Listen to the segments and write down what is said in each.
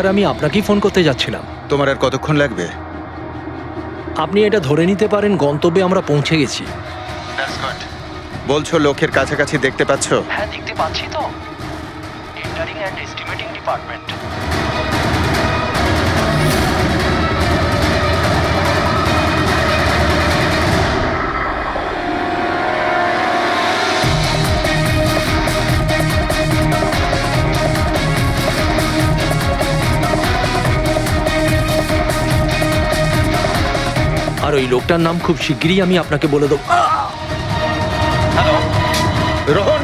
Sir আমি আপনাকেই phone করতে যাচ্ছিলাম। তোমার আর কতক্ষণ লাগবে? আপনি এটা ধরে নিতে পারেন গন্তব্যে আমরা পৌঁছে গেছি। বলছো লোকের কাছাকাছি দেখতে পাচ্ছ? হ্যাঁ দেখতে পাচ্ছি তো। Tendering and estimating department. আর ওই লোকটার নাম খুব শিগগিরই আমি আপনাকে বলে দেবো। Hello Rohan,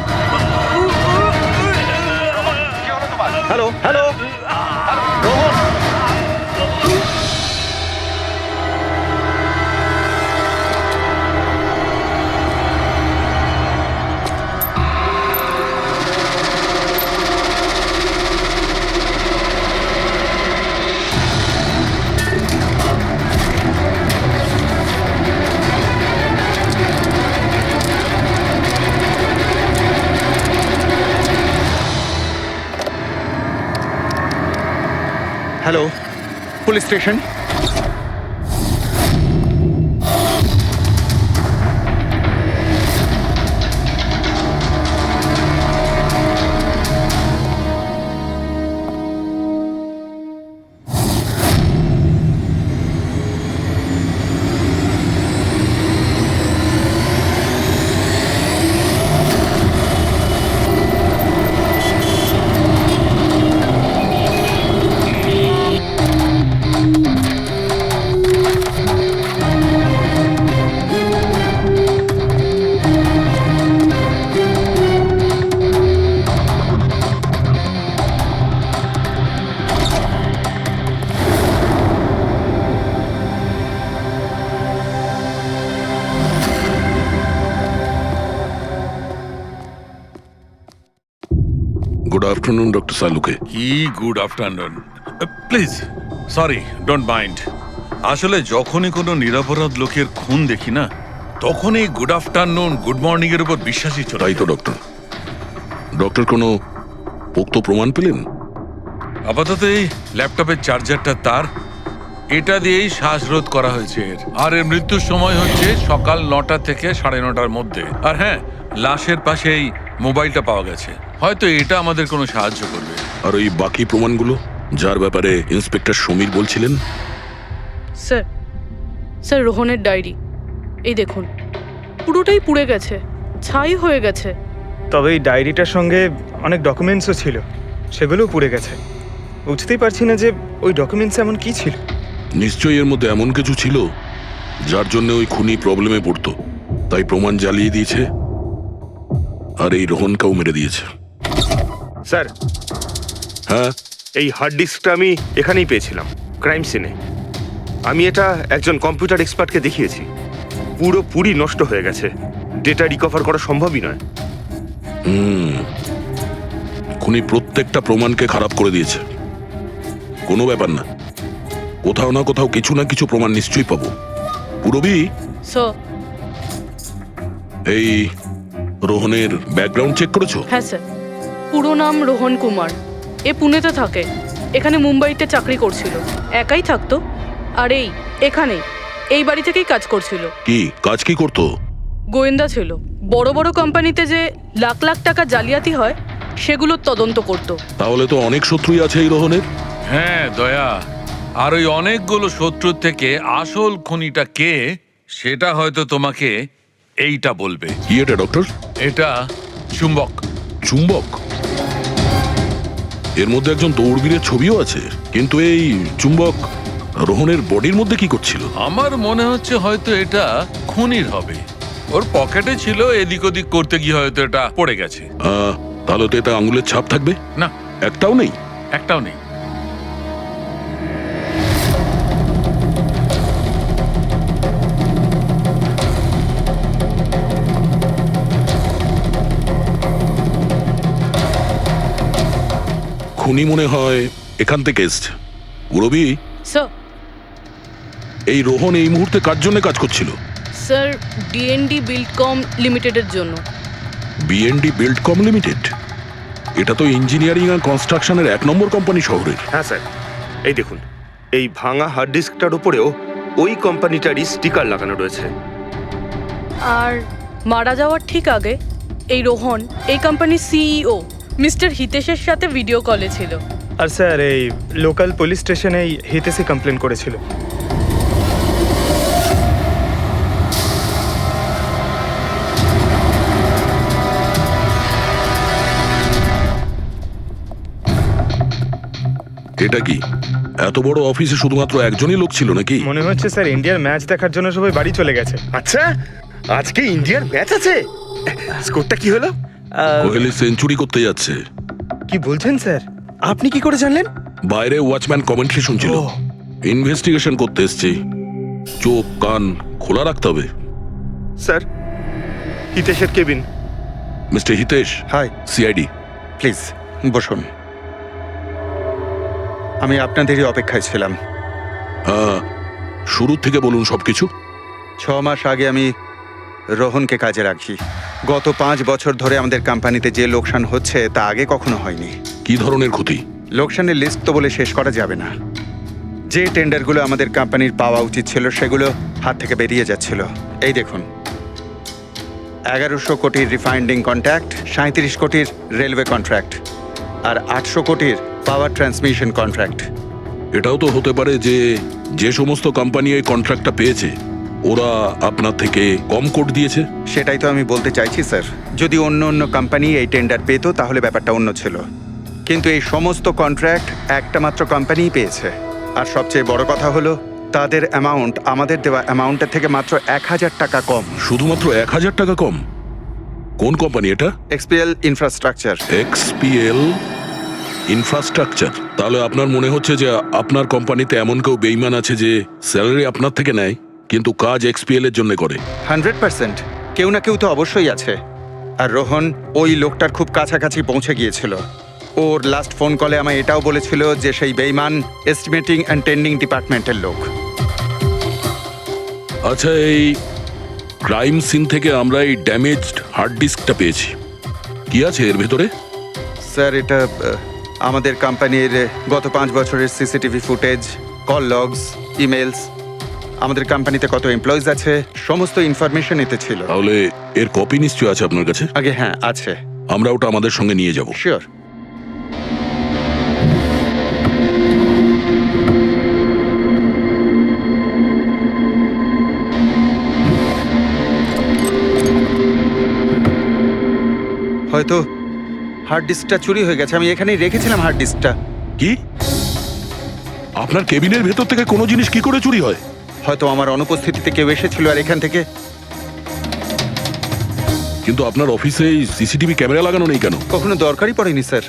hello hello Rohan. Hello, police station. Good afternoon, Dr. Saluke. কি good afternoon. Please sorry, don't mind. আসলে যখনই কোনো নিরপরাধ লোকের খুন দেখি না, তখনই গুড আফটারনুন গুড মর্নিং এর উপর বিশ্বাসই চলে তাই তো যায়। ডক্টর। ডক্টর কোনো পোক্ত প্রমাণ পেলেন? আপাতত এই ল্যাপটপের চার্জারটা তার, এটা দিয়েই শ্বাসরোধ করা হয়েছে এর। আর এর মৃত্যুর সময় হচ্ছে সকাল 9টা থেকে 9:30টার মধ্যে। আর হ্যাঁ, লাশের পাশে এই মোবাইলটা পাওয়া গেছে। হয়তো এটা আমাদের কোনো সাহায্য করবে। আর ওই বাকি প্রমাণগুলো যার ব্যাপারে ইন্সপেক্টর সমীর বলছিলেন? স্যার স্যার রোহনের ডায়েরি এই দেখুন, পুরোটাই পুড়ে গেছে, ছাই হয়ে গেছে। তবে এই ডায়েরিটার সঙ্গে অনেক ডকুমেন্টসও ছিল, সেগুলোও পুড়ে গেছে। বুঝতেই পারছি না যে ওই ডকুমেন্টস এমন কি ছিল। নিশ্চয়ই এর মধ্যে এমন কিছু ছিল যার জন্য ওই খুনি প্রবলেমে পড়তো, তাই প্রমাণ জ্বালিয়ে দিয়েছে আর এই রোহনকেও মেরে দিয়েছে। স্যার, হ্যাঁ, এই হার্ড ডিস্কটা আমি এখানেই পেয়েছিলাম, ক্রাইম সিনে। আমি এটা একজন কম্পিউটার এক্সপার্টকে দেখিয়েছি। পুরোপুরি নষ্ট হয়ে গেছে, ডেটা রিকভার করা সম্ভবই নয়। খুনি প্রত্যেকটা প্রমাণকে খারাপ করে দিয়েছে। কোনো ব্যাপার না, কোথাও না কোথাও কিছু না কিছু প্রমাণ নিশ্চয়ই পাবো। পুরবি, স্যার। এই রোহনের ব্যাকগ্রাউন্ড চেক করেছো? হ্যাঁ স্যার, পুরো নাম রোহন কুমার। এ পুনেতে থাকে, এখানে মুম্বাইতে চাকরি করছিল, একাই থাকতো। আর এখানেই এই বাড়ি থেকেই কাজ করছিল। কি কাজ কি করতো? গোয়েন্দা ছিল। বড় বড় কোম্পানিতে যে লাখ লাখ টাকা জালিয়াতি হয় সেগুলোর তদন্ত করত। তাহলে তো অনেক শত্রুই আছে এই রোহনের। হ্যাঁ দয়া, আর ওই অনেকগুলো শত্রুর থেকে আসল খুনিটা কে সেটা হয়তো তোমাকে এইটা বলবে। কি এটা ডক্টর? এটা চুম্বক। চুম্বক? এর মধ্যে একজন দৌড়বীরের ছবিও আছে, কিন্তু এই চুম্বক রোহনের বডির মধ্যে কি করছিল? আমার মনে হচ্ছে হয়তো এটা খুনির হবে। ওর পকেটে ছিল, এদিক ওদিক করতে গিয়ে হয়তো এটা পড়ে গেছে। তাহলে তো এটা আঙুলের ছাপ থাকবে? না, একটাও নেই। একটাও নেই। খুনি মনে হয় এখান থেকে এসছে। রবি, স্যার। এই রোহন এই মুহূর্তে কার জন্য কাজ করছিল? স্যার, ডিএনডি বিল্ডকম লিমিটেডের জন্য। BND Buildcom limited? এটা তো ইঞ্জিনিয়ারিং আর কনস্ট্রাকশনের 1 নম্বর কোম্পানি শহরের। হ্যাঁ স্যার, এই দেখুন, এই ভাঙা হার্ড ডিস্কটার উপরেও ওই কোম্পানিটারই স্টিকার লাগানো রয়েছে। আর মারা যাওয়ার ঠিক আগে এই রোহন এই কোম্পানির সিইও মিস্টার হিতেশের সাথে ভিডিও কলে ছিল। আর স্যার এই লোকাল পুলিশ স্টেশনেই হিতেশই কমপ্লেন করেছিল। এটা কি এত বড় অফিসে শুধুমাত্র একজনই লোক ছিল নাকি? মনে হচ্ছে স্যার ইন্ডিয়ার ম্যাচ দেখার জন্য সবাই বাড়ি চলে গেছে। আচ্ছা, আজকে ইন্ডিয়ার ম্যাচ আছে। স্কোরটা কি হলো? কোহলি সেঞ্চুরি করতে যাচ্ছে। কি বলছেন স্যার? আপনি কি করে জানলেন? বাইরে ওয়াচম্যান কমেন্ট্রি শুনছিল। ইনভেস্টিগেশন করতে এসেছি, চোখ কান খোলা রাখতে হবে। স্যার, হিতেশের cabin. Mister Hitesh, hi, CID. Please বসুন। আমি আপনাদেরই অপেক্ষায় ছিলাম। শুরু থেকে বলুন সবকিছু। 6 মাস আগে আমি রোহনকে কাজে রাখি। গত 5 বছর ধরে আমাদের কোম্পানিতে যে লোকসান হচ্ছে তা আগে কখনো হয়নি। কি ধরনের ক্ষতি? লোকসানের লিস্ট তো বলে শেষ করা যাবে না। যে টেন্ডারগুলো আমাদের কোম্পানির পাওয়া উচিত ছিল সেগুলো হাত থেকে বেরিয়ে যাচ্ছিল। এই দেখুন, 1100 কোটির রিফাইন্ডিং কন্ট্রাক্ট, 37 কোটির রেলওয়ে কন্ট্রাক্ট, আর 800 কোটির পাওয়ার ট্রান্সমিশন কন্ট্রাক্ট। এটাও তো হতে পারে যে যে সমস্ত কোম্পানি এই কন্ট্রাক্টটা পেয়েছে ওরা আপনার থেকে কম কোট দিয়েছে। সেটাই তো আমি বলতে চাইছি স্যার। যদি অন্য অন্য কোম্পানি এই টেন্ডার পেত তাহলে ব্যাপারটা অন্য ছিল, কিন্তু এই সমস্ত কন্ট্রাক্ট একটা মাত্র কোম্পানিই পেয়েছে। আর সবচেয়ে বড় কথা হলো তাদের অ্যামাউন্ট আমাদের দেওয়া অ্যামাউন্টের থেকে মাত্র 1000 টাকা কম। শুধুমাত্র 1000 টাকা কম? কোন কোম্পানি এটা? XPL infrastructure. XPL infrastructure. তাহলে আপনার মনে হচ্ছে যে আপনার কোম্পানিতে এমন কেউ বেইমান আছে যে স্যালারি আপনার থেকে নেয় কিন্তু কাজ এক্সপিএল এর জন্য করে? 100% কেউ না কেউ তো অবশ্যই আছে। আর রোহন ওই লোকটার খুব কাছাকাছি পৌঁছে গিয়েছিল। ওর লাস্ট ফোন কলে আমায় এটাও বলেছিল যে সেই বেইমান এস্টিমেটিং অ্যান্ড টেন্ডিং ডিপার্টমেন্টের লোক। আচ্ছা, এই ক্রাইম সিন থেকে আমরা এই ড্যামেজড হার্ড ডিস্কটা পেয়েছি। কি আছে এর ভেতরে? স্যার, এটা আমাদের কোম্পানির গত 5 বছরের CCTV footage, call logs, emails, আমাদের কোম্পানিতে কত এমপ্লয়িজ আছে, সমস্ত ইনফরমেশন এতে ছিল। তাহলে এর কপি নিশ্চয়ই আছে আপনার কাছে? আগে হ্যাঁ আছে। আমরা ওটা আমাদের সঙ্গে নিয়ে যাব। শিওর। হয়তো হার্ড ডিস্কটা চুরি হয়ে গেছে। আমি এখানেই রেখেছিলাম হার্ড ডিস্কটা। কি? আপনার কেবিনের ভেতর থেকে কোনো জিনিস কি করে চুরি হয়? হয়তো আমার অনুপস্থিতিতে কেউ এসেছিল আর এখান থেকে। কিন্তু আপনার অফিসে সিসিটিভি ক্যামেরা লাগানো নেই কেন? কখনো দরকারই পড়েনি স্যার।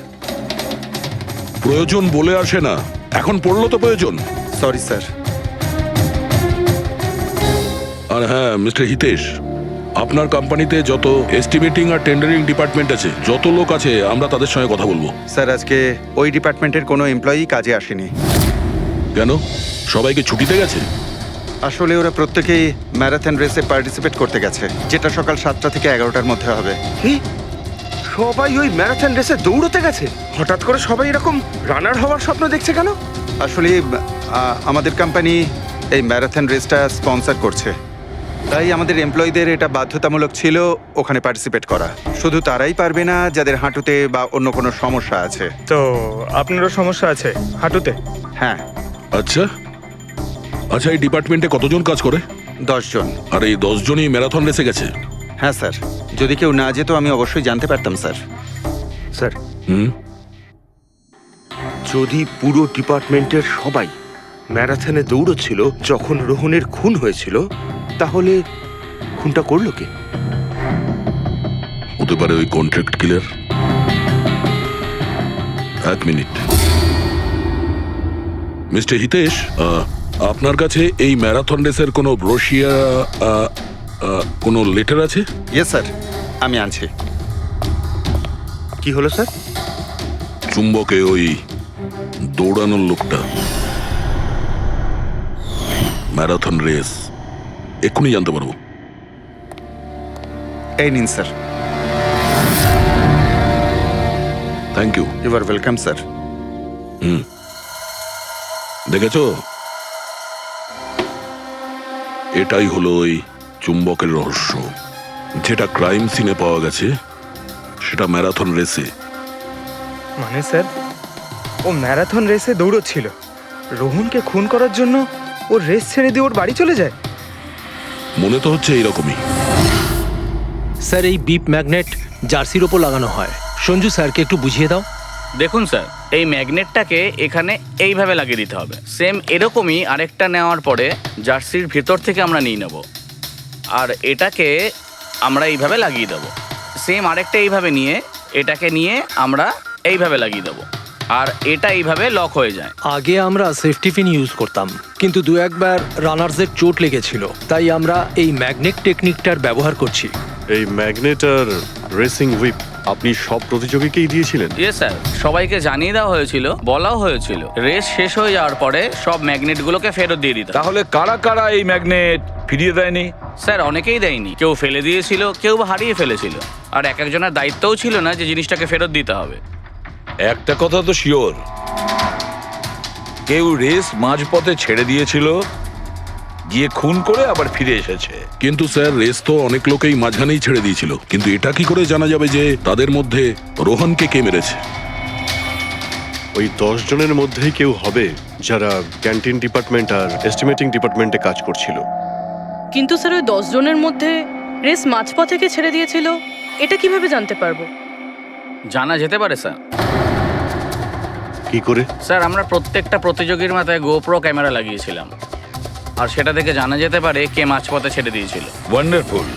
প্রয়োজন বলে আসে না, এখন পড়লো তো প্রয়োজন। Sorry sir. আর হ্যাঁ মিস্টার হিতেশ, আপনার কোম্পানিতে যত এস্টিমেটিং আর টেন্ডারিং ডিপার্টমেন্ট আছে, যত লোক আছে, আমরা তাদের সঙ্গে কথা বলবো। স্যার, আজকে ওই ডিপার্টমেন্টের কোনো এমপ্লয়ি কাজে আসেনি। কেন? সবাইকে ছুটিতে গেছে? আসলে ওরা প্রত্যেকেই ম্যারাথন রেসে পার্টিসিপেট করতে গেছে, যেটা সকাল 7টা থেকে 11টার মধ্যে হবে। কি? সবাই ওই ম্যারাথন রেসে দৌড়তে গেছে? হঠাৎ করে সবাই এরকম রানার হওয়ার স্বপ্ন দেখছে কেন? আসলে আমাদের কোম্পানি এই ম্যারাথন রেসটা স্পন্সর করছে, তাই আমাদের এমপ্লয়ীদের এটা বাধ্যতামূলক ছিল ওখানে পার্টিসিপেট করা। শুধু তারাই পারবে না যাদের হাঁটুতে বা অন্য কোনো সমস্যা আছে। তো আপনারও সমস্যা আছে হাঁটুতে? হ্যাঁ। আচ্ছা আচ্ছা, এই ডিপার্টমেন্টে কতজন কাজ করে? 10 জন। আর এই 10 জনই ম্যারাথন রেসে গেছে? হ্যাঁ স্যার, যদি কেউ না যেত আমি অবশ্যই জানতে পারতাম স্যার। স্যার, হুম, যদি পুরো ডিপার্টমেন্টের সবাই ম্যারাথনে দৌড়চ্ছিল যখন রোহনের খুন হয়েছিল, তাহলে খুনটা করলো কে? হতে পারে ওই কন্ট্রাক্ট কিলার। 1 মিনিট। মিস্টার হিতেশ, আপনার কাছে এই ম্যারাথন রেসের কোনো ব্রোশিয়া, কোনো লেটার আছে? ইয়েস স্যার, আমি আনছি। কি হলো স্যার? চুম্বকে ওই দৌড়ানোর লোকটা, ম্যারাথন রেস, এক্ষুনি জানতে পারবো। এই নিন sir. Thank you. You are welcome sir. হুম। দেখেছো, এটাই হলো ওই চুম্বকের রহস্য। যেটা ক্রাইম সিনে পাওয়া গেছে সেটা ম্যারাথন রেসে। মানে স্যার, ও ম্যারাথন রেসে দৌড়চ্ছিল, রোহনকে খুন করার জন্য ও রেস ছেড়ে দিয়ে ওর বাড়ি চলে যায়। মনে তো হচ্ছে এইরকমই। স্যার, এই বিপ ম্যাগনেট জার্সির ওপর লাগানো হয়। সঞ্জু স্যারকে একটু বুঝিয়ে দাও। দেখুন স্যার, এই ম্যাগনেটটাকে এখানে এইভাবে লাগিয়ে দিতে হবে। সেম এরকমই আরেকটা নেওয়ার পরে জার্সির ভেতর থেকে আমরা নিয়ে নেব, আর এটাকে আমরা এইভাবে লাগিয়ে দেবো। সেম আরেকটা এইভাবে নিয়ে এটাকে নিয়ে আমরা এইভাবে লাগিয়ে দেবো, আর এটা এইভাবে লক হয়ে যায়। আগে আমরা সেফটি পিন ইউজ করতাম, কিন্তু দু একবার রানার্সের চোট লেগেছিল, তাই আমরা এই ম্যাগনেট টেকনিকটার ব্যবহার করছি। এই ম্যাগনেট আর রেসিং হুইপ আপনি সব প্রতিযোগীকেই দিয়েছিলেন? ইয়ে স্যার, সবাইকে জানিয়ে দেওয়া হয়েছিল, বলাও হয়েছিল রেস শেষ হয়ে যাওয়ার পরে সব ম্যাগনেটগুলোকে ফেরত দিয়ে দিতে। তাহলে কারা কারা এই ম্যাগনেট ফিরিয়ে দেয়নি? স্যার, অনেকেই দেয়নি, কেউ ফেলে দিয়েছিল, কেউ বা হারিয়ে ফেলেছিল, আর এক একজনের দায়িত্বও ছিল না যে জিনিসটাকে ফেরত দিতে হবে। একটা কথা তো শিওর, কেউ রেস মাঝপথে ছেড়ে দিয়েছিল, গিয়ে খুন করে আবার ফিরে এসেছে। কিন্তু স্যার, রেস তো অনেক লোকেই মাঝখানেই ছেড়ে দিয়েছিল, কিন্তু এটা কি করে জানা যাবে যে তাদের মধ্যে রোহনকে কে মেরেছে? ওই 10 জনের মধ্যেই কেউ হবে যারা ক্যান্টিন ডিপার্টমেন্ট আর এস্টিমেটিং ডিপার্টমেন্টে কাজ করছিল। কিন্তু স্যার, ওই 10 জনের মধ্যে রেস মাঝপথ থেকে ছেড়ে দিয়েছিল, এটা কিভাবে জানতে পারবো? জানা যেতে পারে স্যার। কি করে? স্যার, আমরা প্রত্যেকটা প্রতিযোগীর মাথায় গোপ্রো ক্যামেরা লাগিয়েছিলাম, আর সেটা থেকে জানা যেতে পারে কে মাঝপথে ছেড়ে দিয়েছিল। ওয়ান্ডারফুল।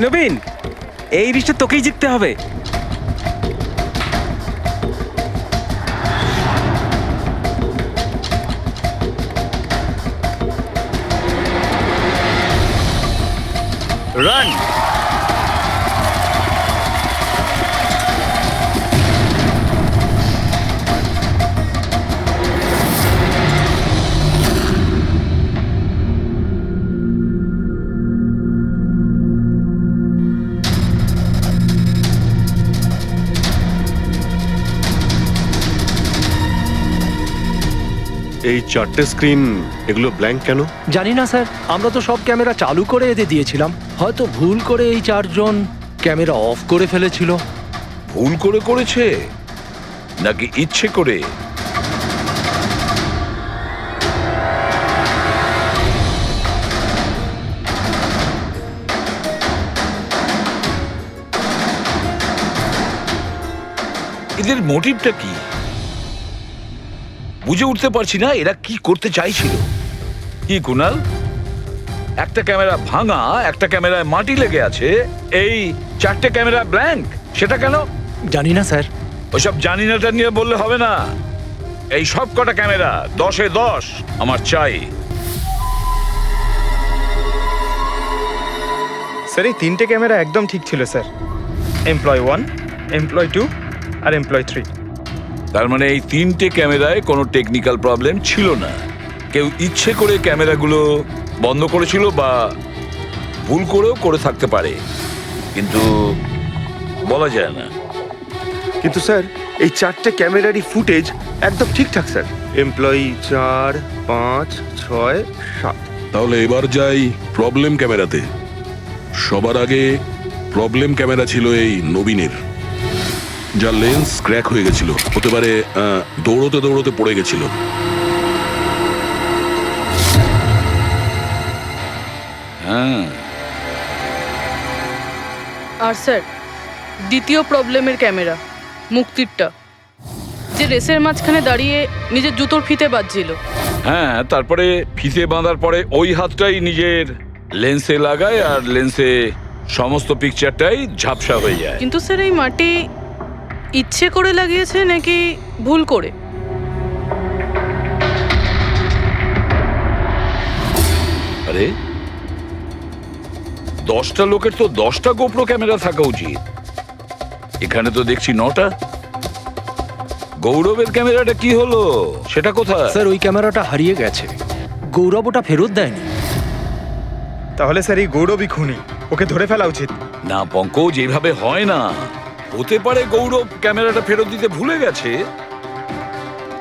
নবীন, এই রিশটা তোকেই জিততে হবে। রান। এই 4টে স্ক্রিন, এগুলো ব্ল্যাঙ্ক কেন? জানি না স্যার, আমরা তো সব ক্যামেরা চালু করে এদের দিয়েছিলাম। হয়তো ভুল করে এই 4 জন ক্যামেরা অফ করে ফেলেছিল। ভুল করে করেছে নাকি ইচ্ছে করে? এদের মোটিভটা কি বুঝে উঠতে পারছি না। এরা কি করতে চাইছিল? কি কুনাল, একটা ক্যামেরা ভাঙা, একটা ক্যামেরায় মাটি লেগে আছে, এই 4টে ক্যামেরা ব্ল্যাঙ্ক, সেটা কেন? জানি না স্যার। ওইসব জানি নাটা নিয়ে বললে হবে না। এই সব কটা ক্যামেরা 10-এ 10 আমার চাই। স্যার, এই 3টে ক্যামেরা একদম ঠিক ছিল স্যার। এমপ্লয় 1, এমপ্লয় 2 আর এমপ্লয় 3। তার মানে এই 3টে ক্যামেরায় কোনো টেকনিক্যাল প্রবলেম ছিল না। কেউ ইচ্ছে করে ক্যামেরাগুলো বন্ধ করেছিল বা ভুল করেও করে থাকতে পারে, কিন্তু বলা যায় না। কিন্তু স্যার, এই 4টে ক্যামেরারই ফুটেজ একদম ঠিকঠাক স্যার। এমপ্লয়ি 4, 5, 6, 7। তাহলে এবার যাই প্রবলেম ক্যামেরাতে। সবার আগে প্রবলেম ক্যামেরা ছিল এই নবীনের, যার লেন্স ক্র্যাক হয়ে গেছিল। হতে পারে দৌড়তে দৌড়তে পড়ে গেছিল। হ্যাঁ, আর স্যার, দ্বিতীয় প্রবলেমের ক্যামেরা, মুক্তিরটা, যে রেসের মাঝখানে দাঁড়িয়ে নিজের জুতোর ফিতে বাজছিল। হ্যাঁ, তারপরে ফিতে বাঁধার পরে ওই হাতটাই নিজের লেন্সে লাগায়, আর লেন্সে সমস্ত পিকচারটাই ঝাপসা হয়ে যায়। কিন্তু স্যার, এই মাটি ইচ্ছে করে লাগিয়েছে নাকি ভুল করে? আরে 10টা লোকের তো 10টা গোপ্রো ক্যামেরা থাকা উচিত, এখানে তো দেখছি 9টা। গৌরবের ক্যামেরাটা কি হলো, সেটা কোথায়? স্যার ওই ক্যামেরাটা হারিয়ে গেছে, গৌরব ওটা ফেরত দেয়নি। তাহলে স্যার এই গৌরবই খুনি, ওকে ধরে ফেলা উচিত। না পঙ্কজ, এইভাবে হয় না। হতে পারে গৌরব ক্যামেরাটা ফেরত দিতে ভুলে গেছে।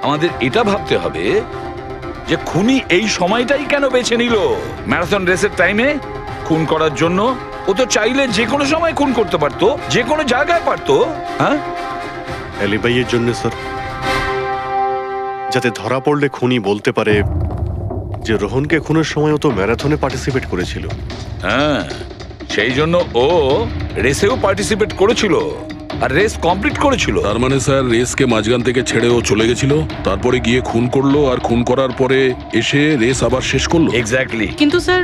আমাদের এটা ভাবতে হবে যে খুনি এই সময়টাই কেন বেছে নিল ম্যারাথন রেসের টাইমে খুন করার জন্য। ও তো চাইলে যে কোনো সময় খুন করতে পারতো, যে কোনো জায়গায় পারতো। হ্যাঁ, অ্যালিবাইয়ের জন্য স্যার, যাতে ধরা পড়লে খুনি বলতে পারে যে রোহনকে খুনের সময় ও তো ম্যারাথনে পার্টিসিপেট করেছিল। হ্যাঁ, সেই জন্য ও রেসেও পার্টিসিপেট করেছিল আর রেস কমপ্লিট করেছিল। তার মানে স্যার রেসকে মাঝখান থেকে ছেড়ে ও চলে গেছিল, তারপরে গিয়ে খুন করলো, আর খুন করার পরে এসে রেস আবার শেষ করলো। এক্স্যাক্টলি। কিন্তু স্যার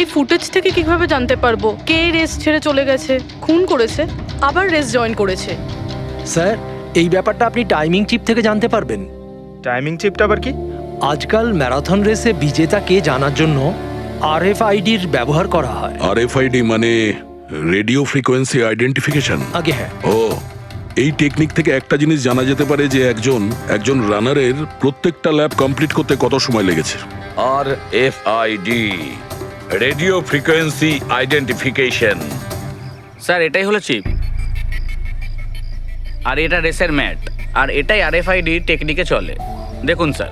এই ফুটেজ থেকে কিভাবে জানতে পারবো কে রেস ছেড়ে চলে গেছে, খুন করেছে, আবার রেস জয়েন করেছে? স্যার এই ব্যাপারটা আপনি টাইমিং চিপ থেকে জানতে পারবেন। টাইমিং চিপটা আবার কি? আজকাল ম্যারাথন রেসে বিজেতা কে জানার জন্য RFIDর ব্যবহার করা হয়। RFID মানে রেডিও ফ্রিকোয়েন্সি আইডেন্টিফিকেশন। আগে হ্যাঁ, ও, এই টেকনিক থেকে একটা জিনিস জানা যেতে পারে যে একজন রানারের প্রত্যেকটা ল্যাব কমপ্লিট করতে কত সময় লেগেছে। RFID, radio frequency identification. Sir এটাই হলো চিপ, আর এটা রেসের ম্যাট, আর এটাই RFID টেকনিকে চলে। দেখুন স্যার।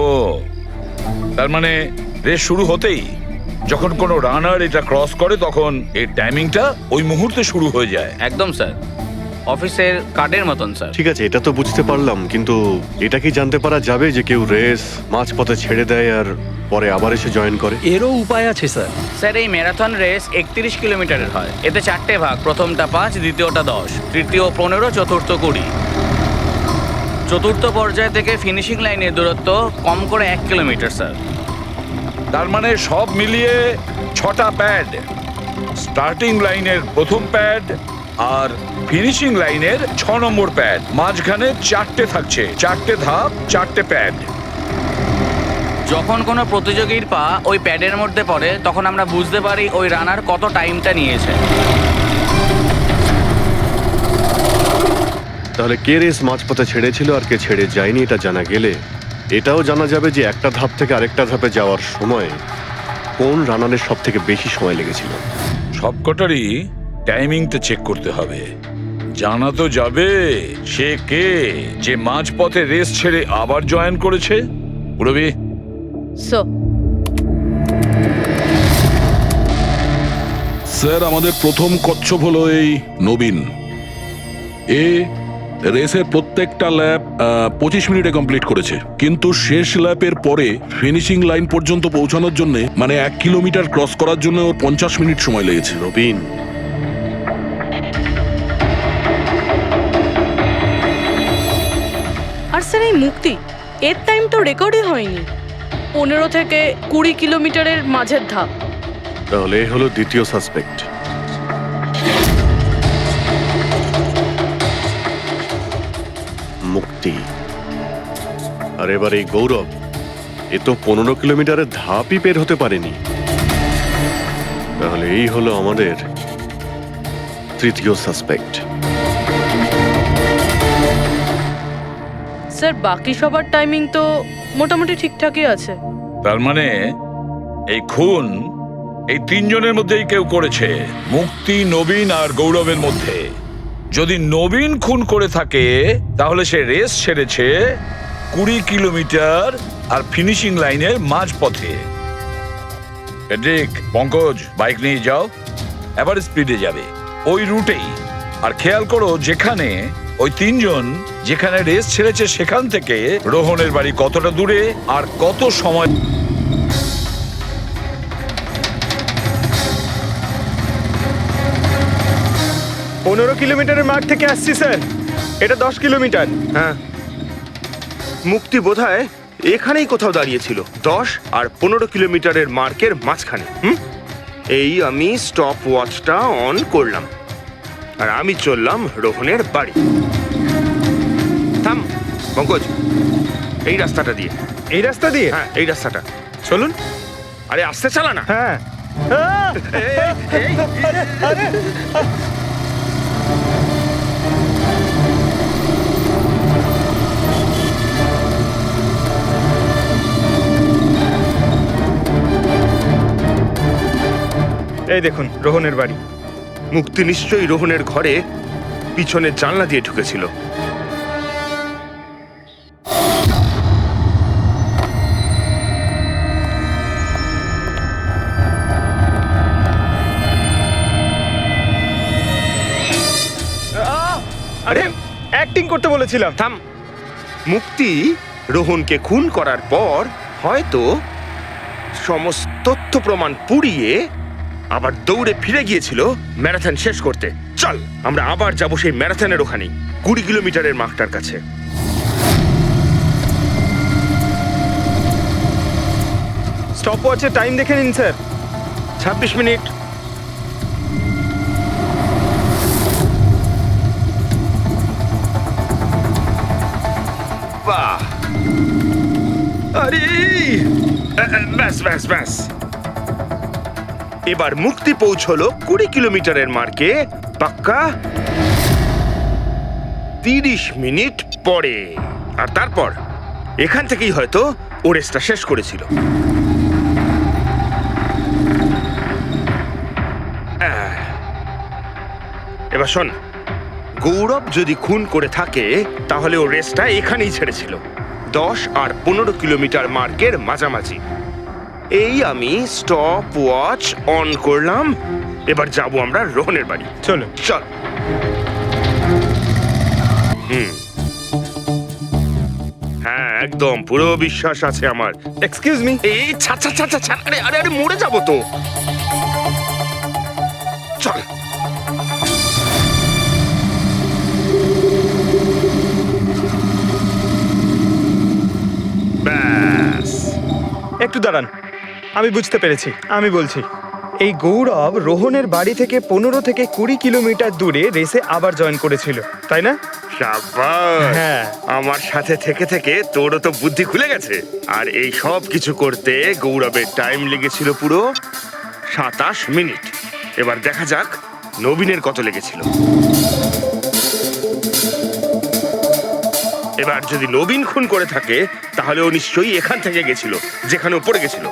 ও, তার মানে রেস শুরু হতেই যখন কোনো রানার এটা ক্রস করে তখন এর টাইমিংটা ওই মুহূর্তে শুরু হয়ে যায়। একদম স্যার, অফিসের কার্ডের মতন স্যার। ঠিক আছে, এটা তো বুঝতে পারলাম, কিন্তু এটা কি জানতে পারা যাবে যে কেউ রেস মাঝপথে ছেড়ে দেয় আর পরে আবার এসে জয়েন করে? এরও উপায় আছে স্যার। স্যার এই ম্যারাথন রেস 31 কিলোমিটারের হয়। এতে 4টে ভাগ, প্রথমটা 5, দ্বিতীয়টা 10, তৃতীয় 15, চতুর্থ 20। চতুর্থ পর্যায় থেকে ফিনিশিং লাইনের দূরত্ব কম করে 1 কিলোমিটার স্যার। তার মানে সব মিলিয়ে 6টা প্যাড, স্টার্টিং লাইনের প্রথম প্যাড আর ফিনিশিং লাইনের 6 নম্বর প্যাড, মাঝখানে 4টে থাকছে, 4টে ধাপ, 4টে প্যাড। যখন কোনো প্রতিযোগীর পা ওই প্যাডের মধ্যে পড়ে তখন আমরা বুঝতে পারি ওই রানার কত টাইমটা নিয়েছে। তাহলে কে রেস মাঝপথে ছেড়েছিল আর কে ছেড়ে যায়নি এটা জানা গেলে এটাও জানা যাবে যে একটা ধাপ থেকে আরেকটা ধাপে যাওয়ার সময় কোন রানারের সব থেকে বেশি সময় লেগেছিল। সবকটারই টাইমিংটা চেক করতে হবে। জানা তো যাবে সে কে যে মাঝপথে রেস ছেড়ে আবার জয়েন করেছে। পুরবি, স্যার আমাদের প্রথম কচ্ছপ হলো এই নবীন। এ রেসের প্রত্যেকটা ল্যাব 25 মিনিটে কমপ্লিট করেছে, কিন্তু শেষ ল্যাপের পরে ফিনিশিং লাইন পর্যন্ত পৌঁছানোর জন্য মানে 1 কিলোমিটার ক্রস করার জন্য ওর 50 মিনিট সময় লেগেছে। নবীন, আর স্যার এই মুক্তি, এর টাইম তো রেকর্ডই হয়নি। 15 থেকে 20 কিলোমিটারের মাঝের ধাপ। তাহলে এ হলো দ্বিতীয় সাসপেক্ট। মুক্তি। আর এবার এই গৌরব, এ তো 15 কিলোমিটারের ধাপই বের হতে পারেনি। তাহলে এই হলো আমাদের তৃতীয় সাসপেক্ট। স্যার বাকি সবার টাইমিং তো মোটামুটি ঠিকঠাকই আছে। তার মানে এই খুন এই 3 জনের মধ্যেই কেউ করেছে, মুক্তি, নবীন আর গৌরবের মধ্যে। যদি নবীন খুন করে থাকে তাহলে সে রেস ছেড়েছে 20 কিলোমিটার আর ফিনিশিং লাইনের মাঝপথে। পেড্রিক, পঙ্কজ, বাইক নিয়ে যাও, এবার স্পিডে যাবে ওই রুটেই। আর খেয়াল করো যেখানে ওই 3 জন যেখানে রেস ছেড়েছে সেখান থেকে রোহনের বাড়ি কতটা দূরে আর কত সময়। 15 কিলোমিটারের মাঠ থেকে আসছি স্যার, এটা 10 কিলোমিটার। হ্যাঁ, মুক্তি বোধহয় এখানেই কোথাও দাঁড়িয়েছিল, 10 আর 15 কিলোমিটারের মার্কের মাঝখানে। এই আমি স্টপ ওয়াচটা অন করলাম আর আমি চললাম রোহনের বাড়ি। থাম পঙ্কজ, এই রাস্তাটা দিয়ে। এই রাস্তা দিয়ে? হ্যাঁ, এই রাস্তাটা। চলুন। আরে আস্তে চালা না। হ্যাঁ। এই দেখুন রোহনের বাড়ি। মুক্তি নিশ্চয়ই রোহনের ঘরে পিছনের জানলা দিয়ে ঢুকেছিল। আরে অ্যাক্টিং করতে বলেছিলাম। থাম। মুক্তি রোহনকে খুন করার পর হয়তো সমস্ত তথ্য প্রমাণ পুড়িয়ে আবার দৌড়ে ফিরে গিয়েছিল ম্যারাথন শেষ করতে। চল আমরা আবার যাব সেই ম্যারাথনের ওখানে 20 কিলোমিটারের মার্কটার কাছে। স্টপ ওয়াচে টাইম দেখে নিন স্যার। 26 মিনিট। বাহ, আরে ব্যাস ব্যাস ব্যাস। এবার মুক্তি পৌঁছলো 20 কিলোমিটারের মার্কে পাক্কা 30 মিনিট পরে। আর তারপর এখান থেকেই হয়তো ও রেসটা শেষ করেছিল। এবার শোন, গৌরব যদি খুন করে থাকে তাহলে ও রেসটা এখানেই ছেড়েছিল 10 আর 15 কিলোমিটার মার্কের মাঝামাঝি। এই আমি স্টপ ওয়াচ অন করলাম। এবার যাব আমরা রোহনের বাড়ি। চলো। চল। হ্যাঁ, একদম পুরো বিশ্বাস আছে আমার। Excuse me. এই ছাড় ছাড় ছাড় ছাড়। আরে আরে আরে মরে যাবো তো। চল। ব্যাস। একটু দাঁড়ান, আমি বুঝতে পেরেছি। আমি বলছি, এই গৌরব রোহনের বাড়ি থেকে 15 থেকে 20 কিলোমিটার দূরে রেসে আবার জয়েন করেছিল, তাই না? শাবাশ। হ্যাঁ। আমার সাথে থেকে থেকে তোরও তো বুদ্ধি খুলে গেছে। আর এই সব কিছু করতে গৌরবের টাইম লেগেছিল পুরো 27 মিনিট। এবার দেখা যাক নবীনের কত লেগেছিল। এবার যদি নবীন খুন করে থাকে তাহলে ও নিশ্চয়ই এখান থেকে গেছিল, যেখানে ও পড়ে গেছিল।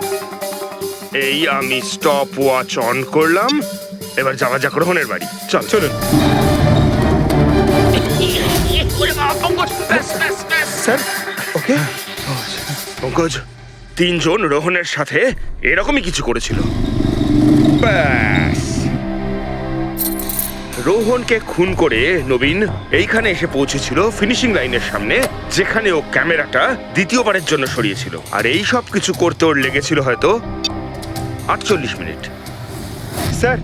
এই আমি স্টপ ওয়াচ অন করলাম। এবার যাওয়া যাক রোহনের বাড়ি। চল। চলুন স্যার। ওকে পঙ্কজ, 3 জন রোহনের সাথে এরকমই কিছু করেছিল। ব্যাস। রোহনকে খুন করে নবীন এইখানে এসে পৌঁছেছিল ফিনিশিং লাইনের সামনে, যেখানে ও ক্যামেরাটা দ্বিতীয়বারের জন্য সরিয়েছিল। আর এই সব কিছু করতে ওর লেগেছিল হয়তো 48 মিনিট। স্যার,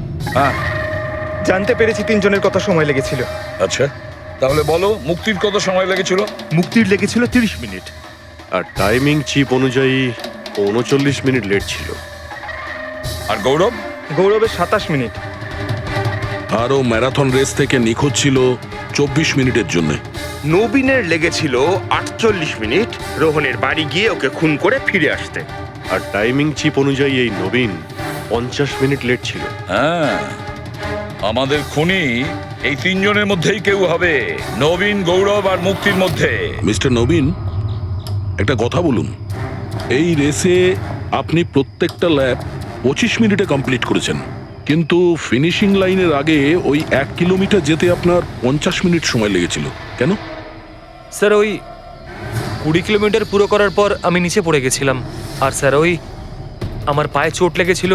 জানতে পেরেছি 3 জনের কত সময় লেগেছিল। আচ্ছা, তাহলে বলো মুক্তির কত সময় লেগেছিল? মুক্তির লেগেছিল 30 মিনিট। আর টাইমিং চিপ অনুযায়ী 39 মিনিট লেট ছিল। আর গৌরব? গৌরবের 27 মিনিট। আরও ম্যারাথন রেস থেকে নিখোঁজ ছিল 24 মিনিটের জন্য। নবীনের লেগেছিল 48 মিনিট রোহনের বাড়ি গিয়ে ওকে খুন করে ফিরে আসতে। আর টাইমিং চিপ অনুযায়ী এই নবীন 50 মিনিট লেট ছিল। হ্যাঁ, আমাদের খুনি এই 3 জনের মধ্যেই কেউ হবে, নবীন, গৌরব আর মুক্তির মধ্যে। মিস্টার নবীন, একটা কথা বলুন। এই রেসে আপনি প্রত্যেকটা ল্যাপ 25 মিনিটে কমপ্লিট করেছেন, কিন্তু ফিনিশিং লাইনের আগে ওই 1 কিলোমিটার যেতে আপনার 50 মিনিট সময় লেগেছিল। কেন? স্যার, ওই 20 কিলোমিটার পুরো করার পর আমি নিচে পড়ে গেছিলাম। আর স্যার, ওই আমার পায়ে চোট লেগেছিল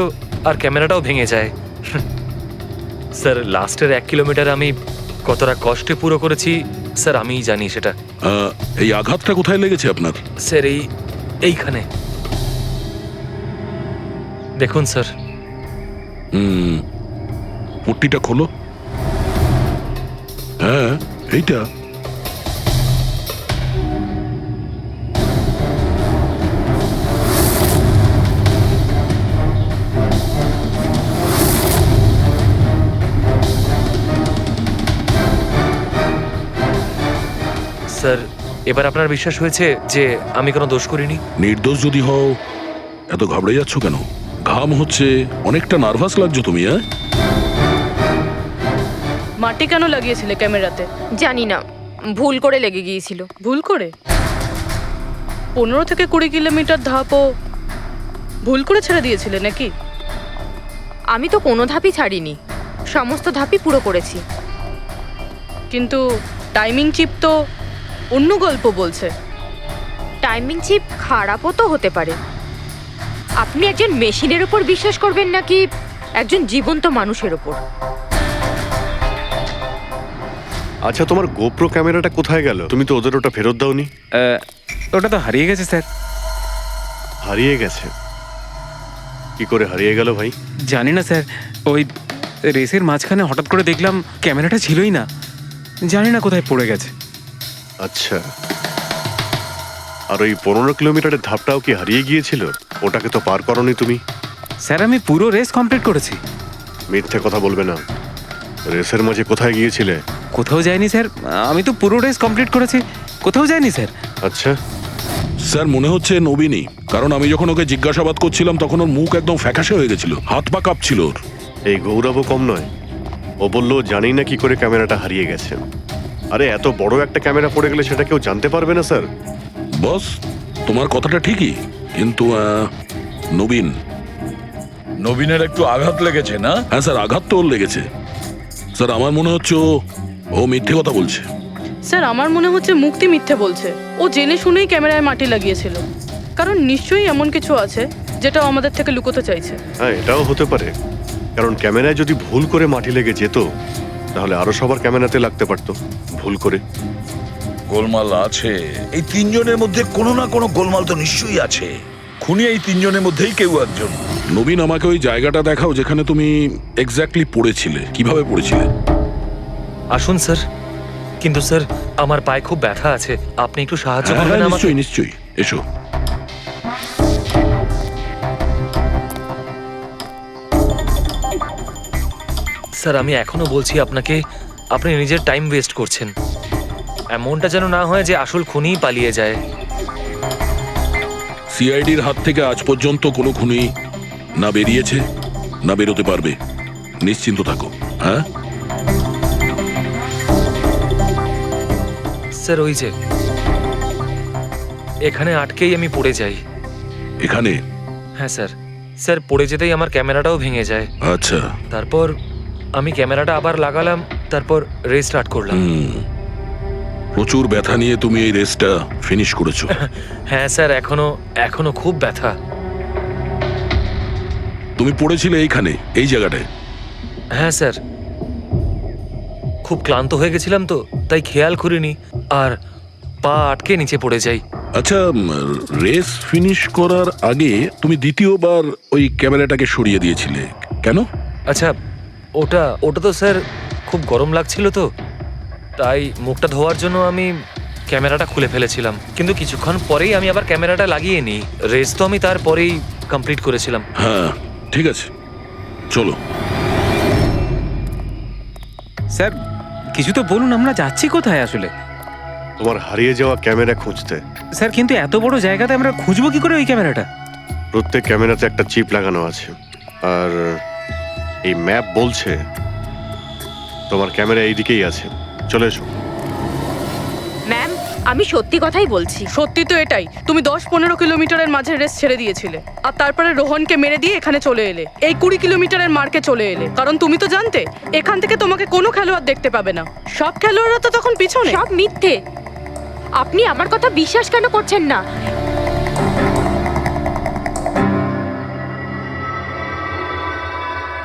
আর ক্যামেরাটাও ভেঙে যায়। স্যার, লাস্টের 1 কিলোমিটার আমি কতটা কষ্টে পুরো করেছি স্যার আমিই জানি সেটা। এই আঘাতটা কোথায় লেগেছে আপনার? স্যার, এইখানে দেখুন স্যার। পট্টিটা খোলো। হ্যাঁ, এইটা। স্যার, এবার আপনার বিশ্বাস হয়েছে যে আমি কোনো দোষ করিনি? নির্দোষ যদি হও এত ঘাবড়ে যাচ্ছ কেন? ঘাম হচ্ছে, অনেকটা নার্ভাস লাগছো তুমি, হ্যাঁ? মাটি কেন লাগিয়েছিলে ক্যামেরাতে? জানি না, ভুল করে লেগে গিয়েছিল। ভুল করে? 15 থেকে 20 কিলোমিটার ধাপও ভুল করে ছেড়ে দিয়েছিলে নাকি? আমি তো কোনো ধাপই ছাড়িনি, সমস্ত ধাপই পুরো করেছি। কিন্তু টাইমিং চিপ তো অন্য গল্প বলছে। টাইমিং চিপ খারাপও তো হতে পারে। আপনি একজন মেশিনের উপর বিশ্বাস করবেন নাকি একজন জীবন্ত মানুষের উপর? আচ্ছা, তোমার গোপ্রো ক্যামেরাটা কোথায় গেল? তুমি তো ওদের ওটা ফেরত দাওনি। ওটা তো হারিয়ে গেছে স্যার। হারিয়ে গেছে? কি করে হারিয়ে গেল ভাই? জানি না স্যার, ওই রেসের মাঝখানে হঠাৎ করে দেখলাম ক্যামেরাটা ছিলই না, জানি না কোথায় পড়ে গেছে। আচ্ছা, আর ওই 15 কিলোমিটারের ধাপটাও কি হারিয়ে গিয়েছিল? ওটাকে তো পার করনি তুমি। স্যার আমি পুরো রেস কমপ্লিট করেছি। মিথ্যে কথা বলবে না। রেসের মাঝে কোথায় গিয়েছিলে? কোথাও যায়নি স্যার, আমি তো পুরো রেস কমপ্লিট করেছি, কোথাও যায়নি স্যার। আচ্ছা, স্যার মনে হচ্ছে নবীনই, কারণ আমি যখন ওকে জিজ্ঞাসাবাদ করছিলাম তখন ওর মুখ একদম ফ্যাকাশে হয়ে গেছিল, হাত পা কাঁপছিল ওর। এই গৌরবও কম নয়। ও বলল জানি না কি করে ক্যামেরাটা হারিয়ে গেছে। আরে এত বড় একটা ক্যামেরা পড়ে গেলে সেটা কেউ জানতে পারবে না স্যার। বস, তোমার কথাটা ঠিকই, কিন্তু নবীনের একটু আঘাত লেগেছে না? হ্যাঁ স্যার, আঘাত তো ওর লেগেছে। স্যার আমার মনে হচ্ছে ও মিথ্যে কথা বলছে। স্যার আমার মনে হচ্ছে মুক্তি মিথ্যে বলছে। ও জেনে শুনেই ক্যামেরায় মাটি লাগিয়েছিল, কারণ নিশ্চয়ই এমন কিছু আছে যেটা ও আমাদের থেকে লুকোতে চাইছে। হ্যাঁ, এটাও হতে পারে, কারণ ক্যামেরায় যদি ভুল করে মাটি লেগে যেত তাহলে আরো সবার ক্যামেরাতে লাগতে পারতো ভুল করে। গোলমাল আছে, এই তিনজনের মধ্যে কোনো না কোনো গোলমাল তো নিশ্চয়ই আছে। খুনি এই তিনজনের মধ্যেই কেউ একজন। নবীন, আমাকে ওই জায়গাটা দেখাও যেখানে তুমি এক্স্যাক্টলি পড়েছিলে। কিভাবে পড়েছিলে? আসুন স্যার। কিন্তু স্যার আমার পায়ে খুব ব্যথা আছে, আপনি একটু সাহায্য হ্যাঁ, করবেন আমাকে? নিশ্চয়ই নিশ্চয়ই, এসো। স্যার আমি এখনো বলছি আপনাকে, আপনি নিজের টাইম ওয়েস্ট করছেন। এমনটা যেন না হয় যে আসল খুনিই পালিয়ে যায়। সিআইডির হাত থেকে আজ পর্যন্ত কোনো খুনি না বেরিয়েছে না বেরোতে পারবে, নিশ্চিন্ত থাকো। হ্যাঁ স্যার ওই যে এখানে আটকেই আমি পড়ে যাই। এখানে? হ্যাঁ স্যার। স্যার পড়ে যেতেই আমার ক্যামেরাটাও ভেঙে যায়। আচ্ছা, তারপর আমি ক্যামেরাটা আবার লাগালাম, তারপর রেস স্টার্ট করলাম। প্রচুর ব্যথা নিয়ে তুমি এই রেসটা ফিনিশ করেছো। হ্যাঁ স্যার, এখনো খুব ব্যথা। তুমি পড়েছিলে এইখানে, এই জায়গাটায়? হ্যাঁ স্যার, খুব ক্লান্ত হয়ে গেছিলাম তো, তাই খেয়াল করিনি আর পা আটকে নিচে পড়ে যাই। আচ্ছা, রেস ফিনিশ করার আগে তুমি দ্বিতীয়বার ওই ক্যামেরাটাকে সরিয়ে দিয়েছিলে কেন? আচ্ছা, ওটা তো স্যার খুব গরম লাগছিল তো, তাই মুখটা ধোয়ার জন্য আমি ক্যামেরাটা খুলে ফেলেছিলাম। কিন্তু কিছুক্ষণ পরেই আমি আবার ক্যামেরাটা লাগিয়ে নিই। রেস তো আমি তারপরেই কমপ্লিট করেছিলাম। হ্যাঁ ঠিক আছে, চলো। স্যার কিছু তো বলুন, আমরা যাচ্ছি কোথায় আসলে? তোমার হারিয়ে যাওয়া ক্যামেরা খুঁজতে। স্যার কিন্তু এত বড় জায়গাতে আমরা খুঁজবো কি করে ওই ক্যামেরাটা? প্রত্যেক ক্যামেরাতে একটা চিপ লাগানো আছে, আর এই ম্যাপ বলছে তোমার ক্যামেরা এইদিকেই আছে। চলে এসো। ম্যাম, আমি সত্যি কথাই বলছি। সত্যি তো এটাই, তুমি 10-15 কিলোমিটারের মাঝে রেস ছেড়ে দিয়েছিলে, আর তারপরে রোহনকে মেরে দিয়ে এখানে চলে এলে, এই 20 কিলোমিটারের মার্কে চলে এলে। কারণ তুমি তো জানতে এখান থেকে তোমাকে কোনো খেলোয়াড় দেখতে পাবে না। সব খেলোয়াড়রা তো তখন পিছনে। সব মিথ্যে। আপনি আমার কথা বিশ্বাস কেন করছেন না?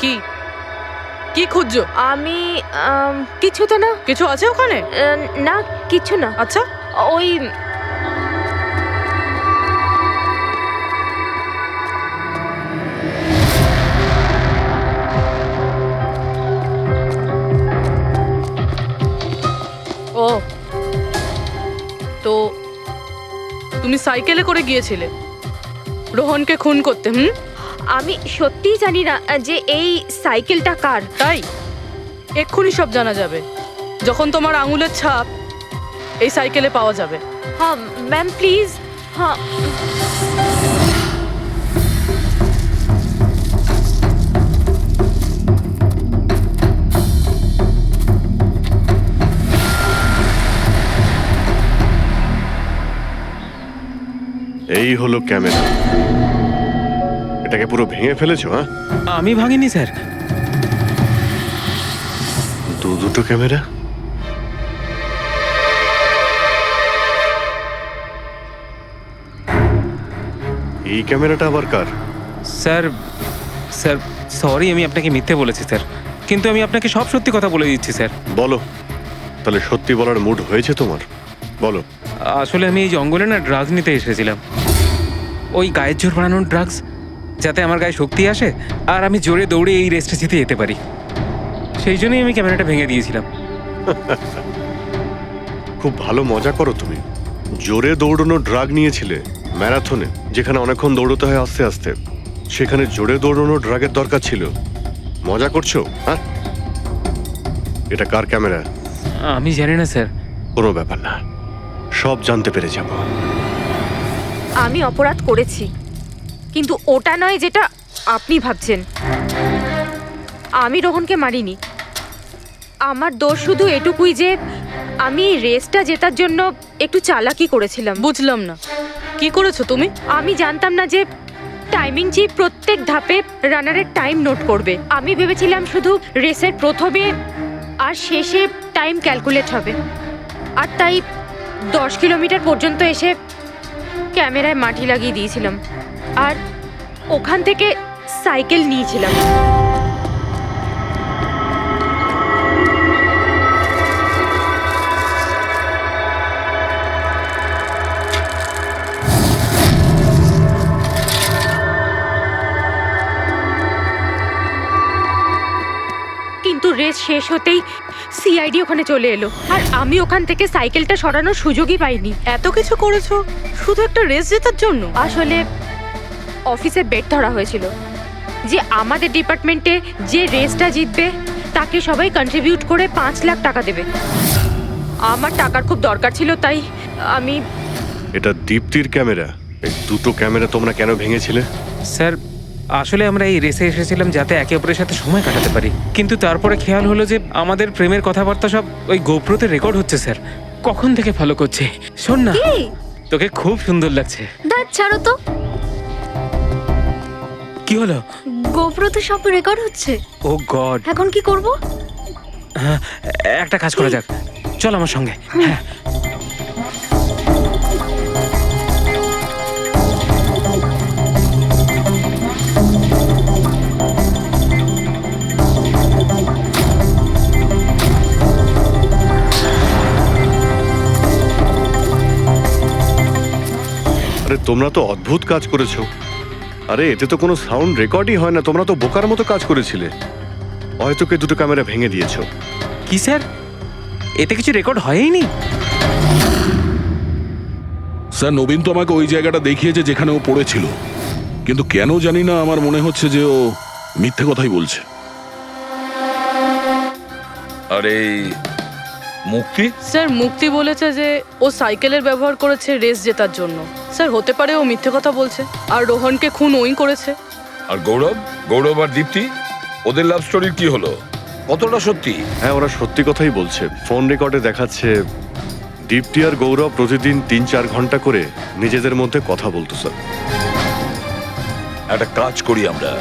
কি কি খুঁজছো? আমি কিছু তো না। কিছু আছে ওখানে? না, কিছু না। আচ্ছা, ওই ও তো তুমি সাইকেলে করে গিয়েছিলে রোহনকে খুন করতে? আমি সত্যিই জানি না যে এই সাইকেলটা কার। তাই এক্ষুনি সব জানা যাবে যখন তোমার আঙুলের ছাপ এই সাইকেলে পাওয়া যাবে। হ্যাঁ ম্যাম প্লিজ। হ্যাঁ এই হলো ক্যামেরা। এটাকে পুরো ভেঙে ফেলেছো? হ্যাঁ, আমি ভাঙিনি স্যার। দুটো ক্যামেরা। এই ক্যামেরাটা আবার কার? স্যার স্যার সরি, আমি আপনাকে মিথ্যে বলেছি স্যার, কিন্তু আমি আপনাকে সব সত্যি কথা বলে দিচ্ছি স্যার। বলো, তাহলে সত্যি বলার মুড হয়েছে তোমার? বলো। আসলে আমি এই জঙ্গলে না ড্রাগস নিতে এসেছিলাম, ওই গায়ের জোর বানানোর ড্রাগস, যাতে আমার গায়ে শক্তি আসে আর আমি জোরে দৌড়ে এই রেসটা জিতে যেতে পারি। সেই জন্যই আমি ক্যামেরাটা ভেঙে দিয়েছিলাম। খুব ভালো মজা করো তুমি। জোরে দৌড়ানো ড্রাগ নিয়েছিলে ম্যারাথনে, যেখানে অনেকক্ষণ দৌড়তে হয় আস্তে আস্তে, সেখানে জোরে দৌড়ানো ড্রাগের দরকার ছিল। মজা করছো? হ্যাঁ, এটা কার ক্যামেরা? আমি জানি না স্যার। কোনো ব্যাপার না, সব জানতে পেরে যাব। আমি অপরাধ করেছি, কিন্তু ওটা নয় যেটা আপনি ভাবছেন। আমি রোহনকে মারিনি। আমার দোষ শুধু এটুকুই যে আমি রেসটা জেতার জন্য একটু চালাকি করেছিলাম। বুঝলাম না, কি করেছো তুমি? আমি জানতাম না যে টাইমিং চিপ প্রত্যেক ধাপে রানারের টাইম নোট করবে। আমি ভেবেছিলাম শুধু রেসের প্রথমে আর শেষে টাইম ক্যালকুলেট হবে, আর তাই 10 কিলোমিটার পর্যন্ত এসে ক্যামেরায় মাটি লাগিয়ে দিয়েছিলাম আর ওখান থেকে সাইকেল নিয়েছিলাম। কিন্তু রেস শেষ হতেই সিআইডি ওখানে চলে এলো আর আমি ওখান থেকে সাইকেলটা সরানোর সুযোগই পাইনি। এত কিছু করেছো শুধু একটা রেস জেতার জন্য? আসলে অফিসে বেট ধরা হয়েছিল যে আমাদের ডিপার্টমেন্টে যে রেসটা জিতবে তাকে সবাই কন্ট্রিবিউট করে 5 লাখ টাকা দেবে। আমার টাকার খুব দরকার ছিল, তাই আমি। এটা দীপ্তির ক্যামেরা। এই দুটো ক্যামেরা তোমরা কেন ভেঙেছিলে? স্যার আসলে আমরা এই রেসে এসেছিলাম যাতে একে অপরের সাথে সময় কাটাতে পারি, কিন্তু তারপরে খেয়াল হলো যে আমাদের প্রেমের কথাবার্তা সব ওই গোপ্রোতে রেকর্ড হচ্ছে স্যার। কখন থেকে ফলো করছে। শোন না, তোকে খুব সুন্দর লাগছে। দাঁত ছাড়ো তো। কি হলো? গোপ্রোতে সব রেকর্ড হচ্ছে। ও গড, এখন কি করব? একটা কাজ করা যাক, চল আমার সঙ্গে। হ্যাঁ, আরে তোমরা তো অদ্ভুত কাজ করেছো। আরে এতে তো কোনো সাউন্ড রেকর্ডই হয় না। তোমরা তো বোকার মতো কাজ করেছিলে। হয়তো কে দুটো ক্যামেরা ভেঙে দিয়েছো। কি স্যার, এতে কিছু রেকর্ড হয়নি? স্যার নবীন তো আমাকে ওই জায়গাটা দেখিয়েছে যেখানে ও পড়েছিল, কিন্তু কেন জানি না আমার মনে হচ্ছে যে ও মিথ্যে কথাই বলছে। আরে মুক্তি, স্যার মুক্তি বলেছে যে ও সাইকেলের ব্যবহার করেছে রেস জেতার জন্য। স্যার হতে পারে ও মিথ্যে কথা বলছে আর রোহনকে খুন ওই করেছে। আর গৌরব আর দীপ্তি, ওদের লাভ স্টোরির কি হলো? কতটা সত্যি? হ্যাঁ, ওরা সত্যি কথাই বলছে। ফোন রেকর্ডে দেখাচ্ছে দীপ্তি আর গৌরব প্রতিদিন 3-4 ঘন্টা করে নিজেদের মধ্যে কথা বলতো। স্যার একটা কাজ করি, আমরা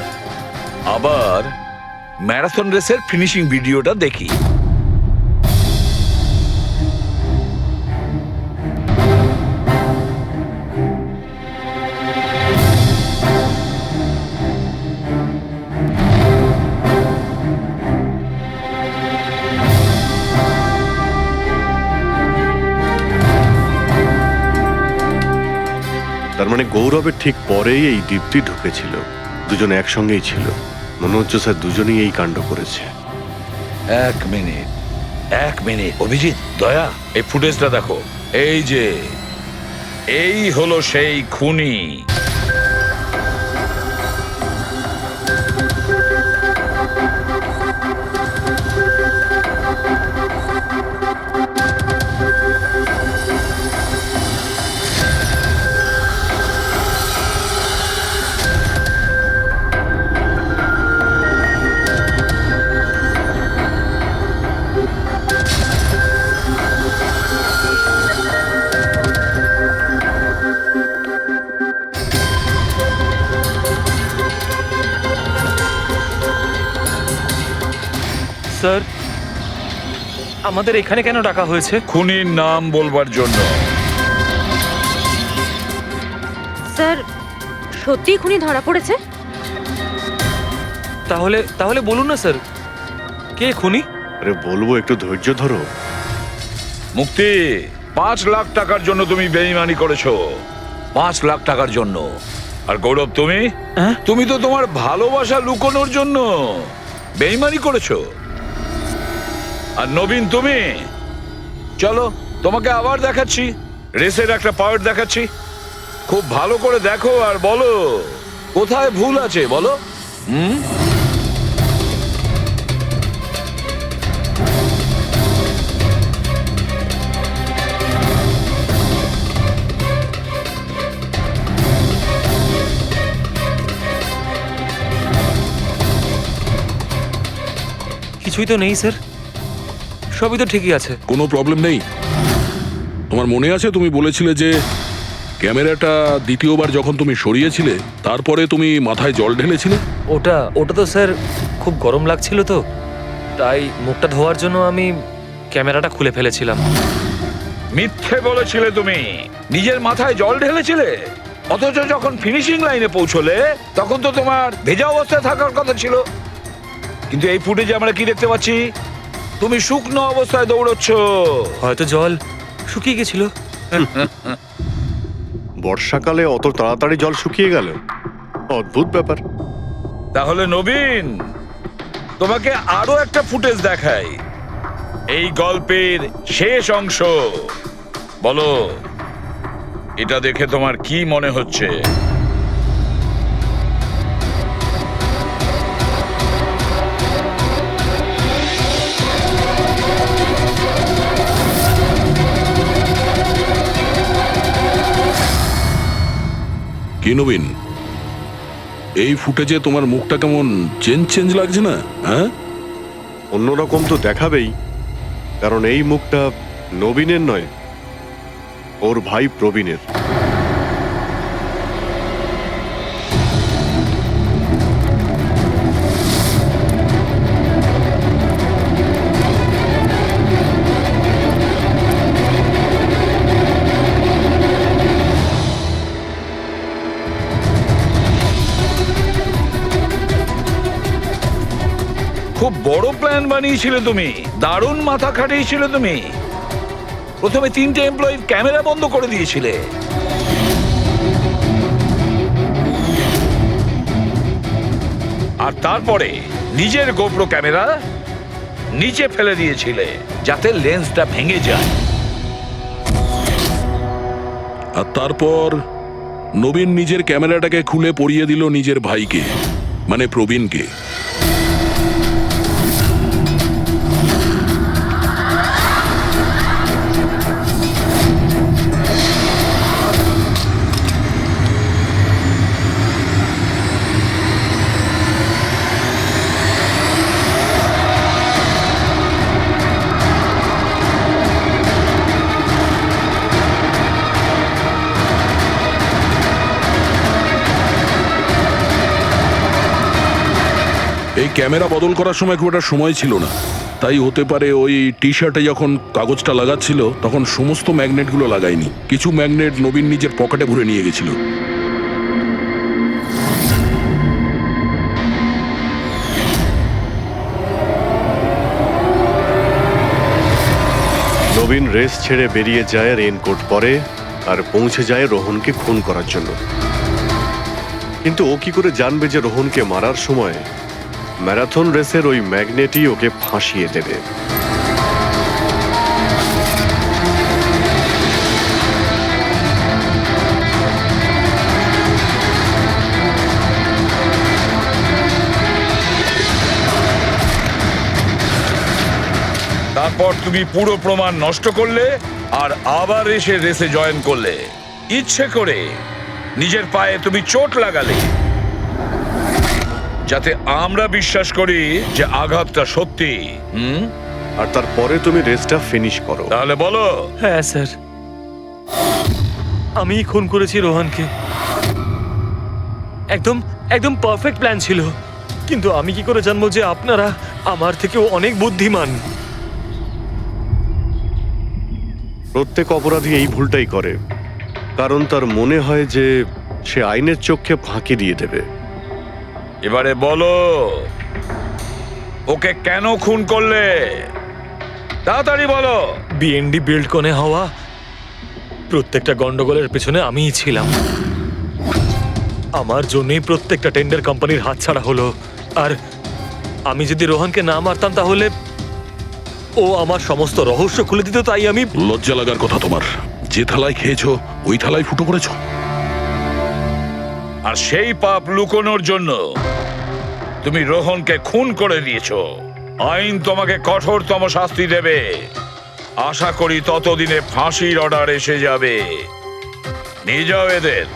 আবার ম্যারাথন রেসের ফিনিশিং ভিডিওটা দেখি। তার মানে গৌরবের ঠিক পরেই এই দীপ্তি ঢুকেছিল। দুজনে একসঙ্গেই ছিল। মনে হচ্ছে স্যার দুজনেই এই কাণ্ড করেছে। এক মিনিট অভিজিৎ, দয়া, এই ফুটেজটা দেখো। এই যে এই হলো সেই খুনি। স্যার আমাদের এখানে কেন ডাকা হয়েছে? খুনির নাম বলবার জন্য। স্যার সত্যিই খুনি ধরা পড়েছে? তাহলে তাহলে বলুন না স্যার, কে খুনি? আরে বলবো, একটু ধৈর্য ধরো। মুক্তি, 5 লাখ টাকার জন্য তুমি বেইমানি করেছো। 5 লাখ টাকার জন্য। আর গৌরব, তুমি তুমি তো তোমার ভালোবাসা লুকোনোর জন্য বেইমানি করেছো। আর নবীন, তুমি চলো তোমাকে আবার দেখাচ্ছি, রেসের একটা পাওয়ার দেখাচ্ছি। খুব ভালো করে দেখো আর বলো কোথায় ভুল আছে, বলো। কিছুই তো নেই স্যার, সবই তো ঠিকই আছে। কোনো প্রবলেম নেই। তোমার মনে আছে তুমি বলেছিলে যে ক্যামেরাটা দ্বিতীয়বার যখন তুমি সরিয়েছিলে তারপরে তুমি মাথায় জল ঢেলেছিলে? ওটা তো স্যার খুব গরম লাগছিল, তো তাই মুখটা ধোয়ার জন্য আমি ক্যামেরাটা খুলে ফেলেছিলাম। মিথ্যে বলেছিলে তুমি, নিজের মাথায় জল ঢেলেছিলে। অথচ যখন ফিনিশিং লাইনে পৌঁছলে তখন তো তোমার ভেজা অবস্থায় থাকার কথা ছিল। কিন্তু এই ফুটেজে আমরা কি দেখতে পাচ্ছি? তুমি শুকনো অবস্থায় দৌড়চ্ছ। হয়তো জল শুকিয়ে গেছিল। বর্ষাকালে অত তাড়াতাড়ি জল শুকিয়ে গেল, অদ্ভুত ব্যাপার। তাহলে নবীন, তোমাকে আরো একটা ফুটেজ দেখাই, এই গল্পের শেষ অংশ। বলো, এটা দেখে তোমার কি মনে হচ্ছে? কি নবীন, এই ফুটেজে তোমার মুখটা কেমন চেঞ্জ লাগছে না? হ্যাঁ, অন্যরকম তো দেখাবেই, কারণ এই মুখটা নবীনের নয়, ওর ভাই প্রবীণের। খুব বড় প্ল্যান বানিয়েছিলে তুমি, দারুণ মাথা খাটিয়েছিলে তুমি। প্রথমে 3টে এমপ্লয়ির ক্যামেরা বন্ধ করে দিয়েছিলে, আর তারপরে নিজের গোপ্রো ক্যামেরা নিচে ফেলে দিয়েছিলে যাতে লেন্সটা ভেঙে যায়। আর তারপর নবীন নিজের ক্যামেরাটাকে খুলে পরিয়ে দিল নিজের ভাইকে, মানে প্রবীণকে। এই ক্যামেরা বদল করার সময় খুব একটা সময় ছিল না, তাই হতে পারে ওই টি শার্টে যখন কাগজটা লাগাচ্ছিল তখন সমস্ত ম্যাগনেটগুলো লাগায়নি, কিছু ম্যাগনেট নবীন নিজের পকেটে ভরে নিয়ে গেছিল। নবীন রেস ছেড়ে বেরিয়ে যায় রেইনকোট পরে, আর পৌঁছে যায় রোহনকে খুন করার জন্য। কিন্তু ও কি করে জানবে যে রোহনকে মারার সময় ম্যারাথন রেসের ওই ম্যাগনেটই ওকে ফাঁসিয়ে দেবে? তারপর তুমি পুরো প্রমাণ নষ্ট করলে আর আবার এসে রেসে জয়েন করলে। ইচ্ছে করে নিজের পায়ে তুমি চোট লাগালে যাতে আমরা বিশ্বাস করি যে আঘাতটা সত্যি। আর তারপরে তুমি রেসটা ফিনিশ করো। তাহলে বলো। হ্যাঁ স্যার, আমি খুন করেছি রোহনকে। একদম পারফেক্ট প্ল্যান ছিল, কিন্তু আমি কি করে জানবো যে আপনারা আমার থেকেও অনেক বুদ্ধিমান? প্রত্যেক অপরাধী এই ভুলটাই করে, কারণ তার মনে হয় যে সে আইনের চোখে ফাঁকি দিয়ে দেবে। এবারে বলো, ওকে কেন খুন করলে? তাড়াতাড়ি বলো। বিএনডি বিল্ডকনে হওয়া প্রত্যেকটা গন্ডগোলের পেছনে আমিই ছিলাম। আমার জন্যই প্রত্যেকটা টেন্ডার কোম্পানির হাতছাড়া হলো। আর আমি যদি রোহনকে না মারতাম তাহলে ও আমার সমস্ত রহস্য খুলে দিত। তাই আমি লজ্জা লাগার কথা তোমার। যে থালায় খেয়েছো ওই থালায় ফুটো করেছো। আর সেই পাপ লুকোনোর জন্য তুমি রোহনকে খুন করে দিয়েছো। আইন তোমাকে কঠোরতম শাস্তি দেবে। আশা করি ততদিনে ফাঁসির অর্ডার এসে যাবে। নিয়ে যাও এদের।